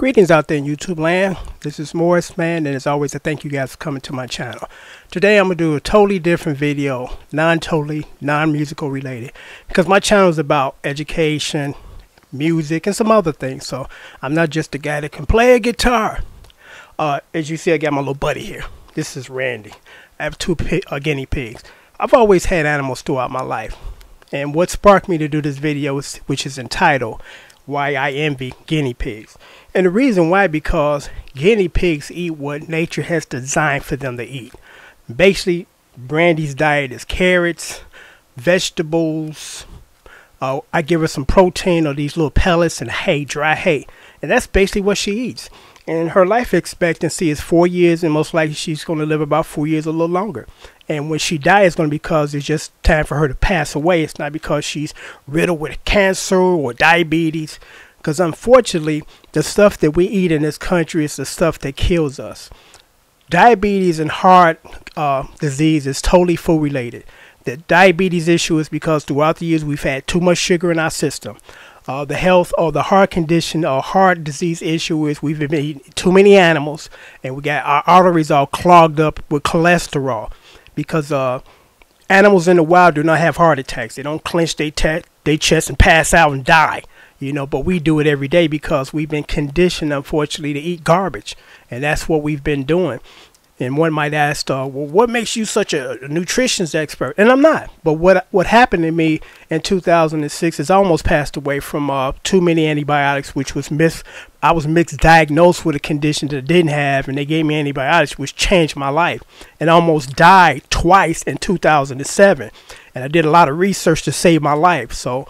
Greetings out there in YouTube land. This is Morrisman, and as always, I thank you guys for coming to my channel. Today I'm going to do a totally different video, non-musical related, because my channel is about education, music, and some other things. So I'm not just a guy that can play a guitar. As you see, I got my little buddy here. This is Randy. I have two guinea pigs. I've always had animals throughout my life. And what sparked me to do this video, which is entitled, Why I Envy Guinea Pigs. And the reason why, because guinea pigs eat what nature has designed for them to eat. Basically, Brandy's diet is carrots, vegetables. I give her some protein or these little pellets and hay, dry hay. And that's basically what she eats. And her life expectancy is 4 years, and most likely she's going to live about 4 years, a little longer. And when she dies, it's going to be because it's just time for her to pass away. It's not because she's riddled with cancer or diabetes. Because unfortunately, the stuff that we eat in this country is the stuff that kills us. Diabetes and heart disease is totally food related. The diabetes issue is because throughout the years we've had too much sugar in our system. The health or the heart condition or heart disease issue is we've been eating too many animals, and we got our arteries all clogged up with cholesterol. Because animals in the wild do not have heart attacks. They don't clench their chest and pass out and die. You know, but we do it every day because we've been conditioned, unfortunately, to eat garbage. And that's what we've been doing. And one might ask, well, what makes you such a nutrition expert? And I'm not. But what happened to me in 2006 is I almost passed away from too many antibiotics, which was I was misdiagnosed with a condition that I didn't have, and they gave me antibiotics, which changed my life. And I almost died twice in 2007. And I did a lot of research to save my life. So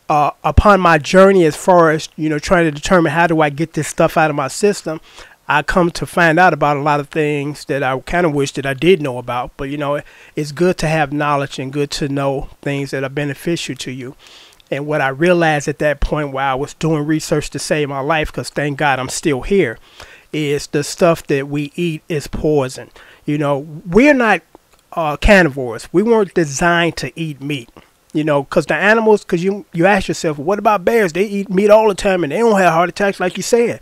upon my journey as far as, trying to determine how do I get this stuff out of my system, I come to find out about a lot of things that I kind of wish that I did know about. But, it's good to have knowledge and good to know things that are beneficial to you. And what I realized at that point while I was doing research to save my life, because thank God I'm still here, is the stuff that we eat is poison. We're not carnivores. We weren't designed to eat meat. Because the animals, because you ask yourself, what about bears? They eat meat all the time and they don't have heart attacks like you said.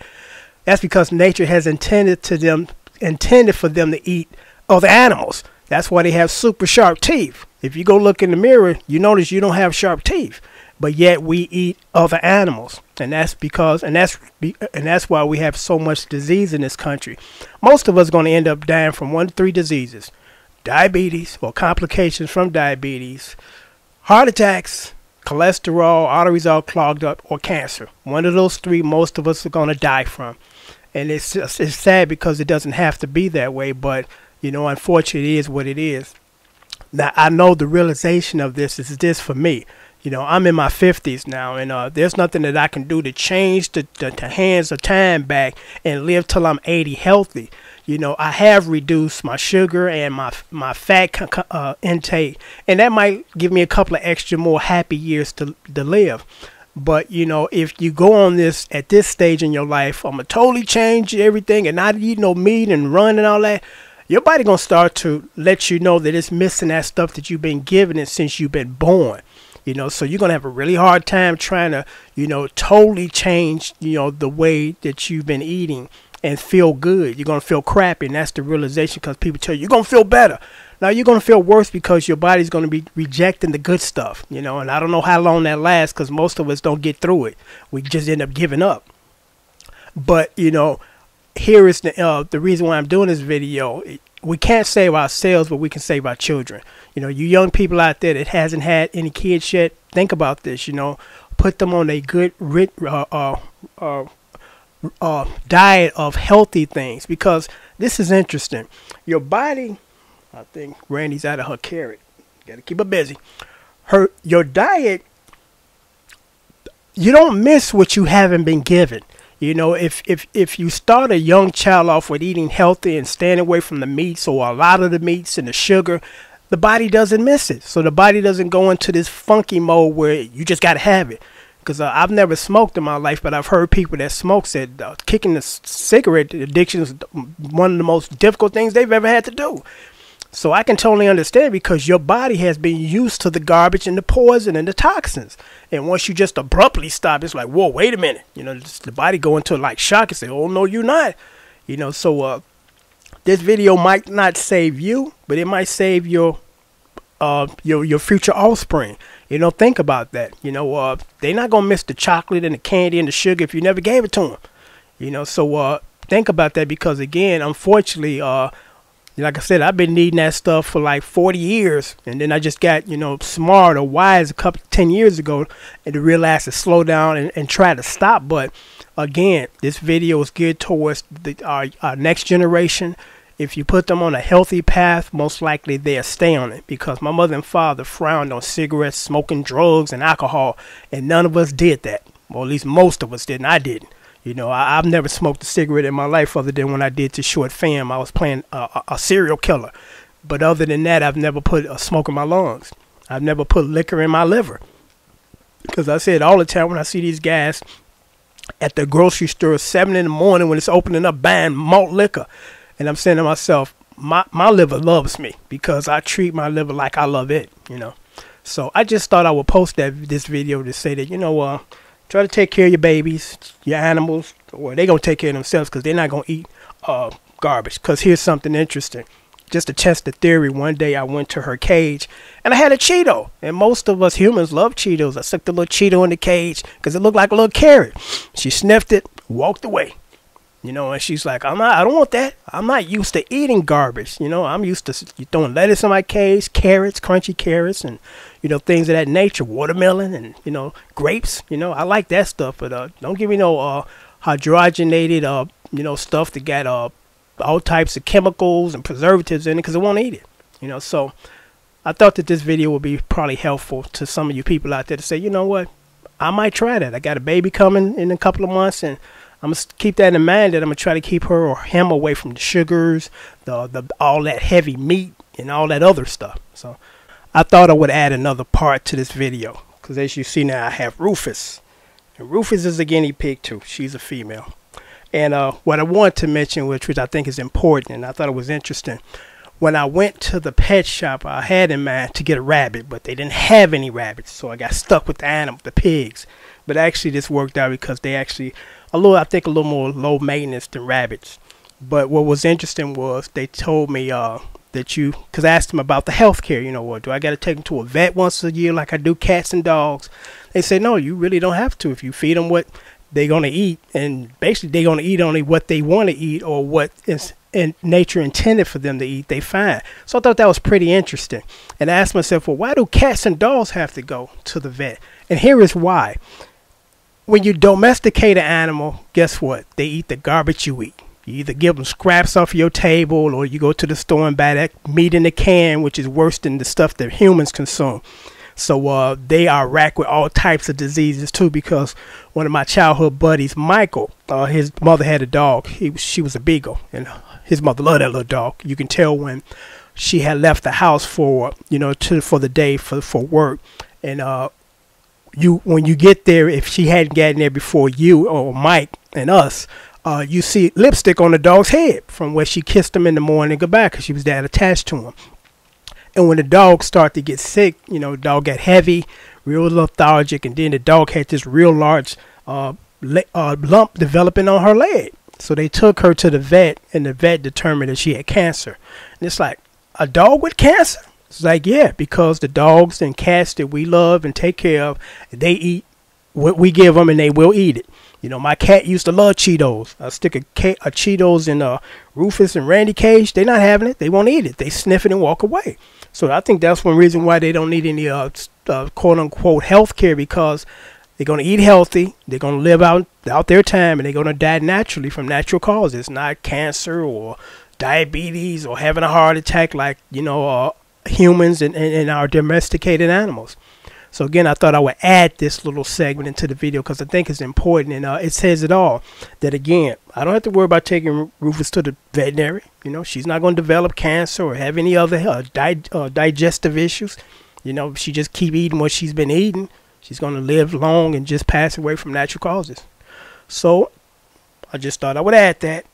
That's because nature has intended for them to eat other animals. That's why they have super sharp teeth. If you go look in the mirror, you notice you don't have sharp teeth, but yet we eat other animals. And that's because, and that's why we have so much disease in this country. Most of us are going to end up dying from 1 to 3 diseases: diabetes or complications from diabetes, heart attacks, cholesterol, arteries all clogged up, or cancer. One of those 3 most of us are going to die from. And it's sad because it doesn't have to be that way, but, unfortunately it is what it is. Now, I know the realization of this is this for me. I'm in my 50s now, and there's nothing that I can do to change the hands of time back and live till I'm 80 healthy. I have reduced my sugar and my fat intake, and that might give me a couple of extra more happy years to live. But, if you go on this at this stage in your life, I'm going to totally change everything and not eat no meat and run and all that, your body going to start to let you know that it's missing that stuff that you've been given it since you've been born. So you're going to have a really hard time trying to, totally change, the way that you've been eating and feel good. You're going to feel crappy, and that's the realization, because people tell you you're going to feel better. Now you're going to feel worse because your body's going to be rejecting the good stuff, and I don't know how long that lasts, because most of us don't get through it. We just end up giving up. But, here is the reason why I'm doing this video. We can't save ourselves, but we can save our children. You young people out there that hasn't had any kids yet, think about this. Put them on a good diet of healthy things, because this is interesting. Your body, I think Randy's out of her carrot. Got to keep her busy. Your diet, you don't miss what you haven't been given. If you start a young child off with eating healthy and staying away from the meats or a lot of the meats and the sugar, the body doesn't miss it. So the body doesn't go into this funky mode where you just got to have it. Because I've never smoked in my life, but I've heard people that smoke said kicking the cigarette addiction is one of the most difficult things they've ever had to do. So I can totally understand, because your body has been used to the garbage and the poison and the toxins. And once you just abruptly stop, it's like, whoa, wait a minute. You know, the body go into like shock and say, oh, no, you're not. You know, so this video might not save you, but it might save your future offspring. You know, think about that. You know, they're not going to miss the chocolate and the candy and the sugar if you never gave it to them. You know, so think about that, because, again, unfortunately, like I said, I've been needing that stuff for like 40 years. And then I just got, you know, smart or wise 10 years ago, and to realize to slow down and try to stop. But again, this video is geared towards our next generation. If you put them on a healthy path, most likely they'll stay on it, because my mother and father frowned on cigarettes, smoking, drugs, and alcohol. And none of us did that. Well, at least most of us didn't. I didn't. You know, I've never smoked a cigarette in my life, other than when I did the short film. I was playing a serial killer. But other than that, I've never put a smoke in my lungs. I've never put liquor in my liver. Because I said all the time, when I see these guys at the grocery store 7 in the morning when it's opening up buying malt liquor, and I'm saying to myself, my liver loves me, because I treat my liver like I love it, you know. So I just thought I would post this video to say that, you know, try to take care of your babies, your animals, or they're going to take care of themselves, because they're not going to eat garbage. Because here's something interesting. Just to test the theory, one day I went to her cage, and I had a Cheeto. And most of us humans love Cheetos. I stuck the little Cheeto in the cage because it looked like a little carrot. She sniffed it, walked away. You know, and she's like, I don't want that. I'm not used to eating garbage. You know, I'm used to throwing lettuce in my cage, carrots, crunchy carrots, and, you know, things of that nature, watermelon and, you know, grapes. You know, I like that stuff. But don't give me no hydrogenated, you know, stuff that got all types of chemicals and preservatives in it, because I won't eat it. You know, so I thought that this video would be probably helpful to some of you people out there to say, you know what, I might try that. I got a baby coming in a couple of months, and I'm going to keep that in mind, that I'm going to try to keep her or him away from the sugars, all that heavy meat, and all that other stuff. So I thought I would add another part to this video, because as you see now, I have Rufus. And Rufus is a guinea pig too. She's a female. And what I want to mention, which I think is important, and I thought it was interesting, when I went to the pet shop, I had in mind to get a rabbit, but they didn't have any rabbits. So I got stuck with the pigs. But actually this worked out, because they actually, I think a little more low maintenance than rabbits. But what was interesting was they told me because I asked them about the health care, you know, what, do I got to take them to a vet once a year like I do cats and dogs? They said, no, you really don't have to. If you feed them what they're going to eat, and basically they're going to eat only what they want to eat, or what is in nature intended for them to eat, they fine. So I thought that was pretty interesting. And I asked myself, well, why do cats and dogs have to go to the vet? And here is why. When you domesticate an animal, guess what? They eat the garbage you eat. You either give them scraps off your table, or you go to the store and buy that meat in a can, which is worse than the stuff that humans consume. So they are racked with all types of diseases too, because one of my childhood buddies, Michael, his mother had a dog. She was a beagle, and his mother loved that little dog. You can tell when she had left the house for, you know, for the day for work, and when you get there, if she hadn't gotten there before you or Mike and us, you see lipstick on the dog's head from where she kissed him in the morning goodbye, because she was that attached to him. And when the dog started to get sick, you know, the dog got heavy, real lethargic, and then the dog had this real large lump developing on her leg. So they took her to the vet, and the vet determined that she had cancer. And it's like, a dog with cancer? It's like, yeah, because the dogs and cats that we love and take care of, they eat what we give them, and they will eat it. You know, my cat used to love Cheetos. I stick a Cheetos in Rufus and Randy cage. They're not having it. They won't eat it. They sniff it and walk away. So I think that's one reason why they don't need any quote-unquote health care, because they're going to eat healthy. They're going to live out their time, and they're going to die naturally from natural causes, not cancer or diabetes or having a heart attack like, you know, humans and our domesticated animals. So again, I thought I would add this little segment into the video, because I think it's important, and it says it all. That again, I don't have to worry about taking Rufus to the veterinary. You know, she's not going to develop cancer or have any other digestive issues. You know, if she just keep eating what she's been eating, she's going to live long and just pass away from natural causes. So I just thought I would add that.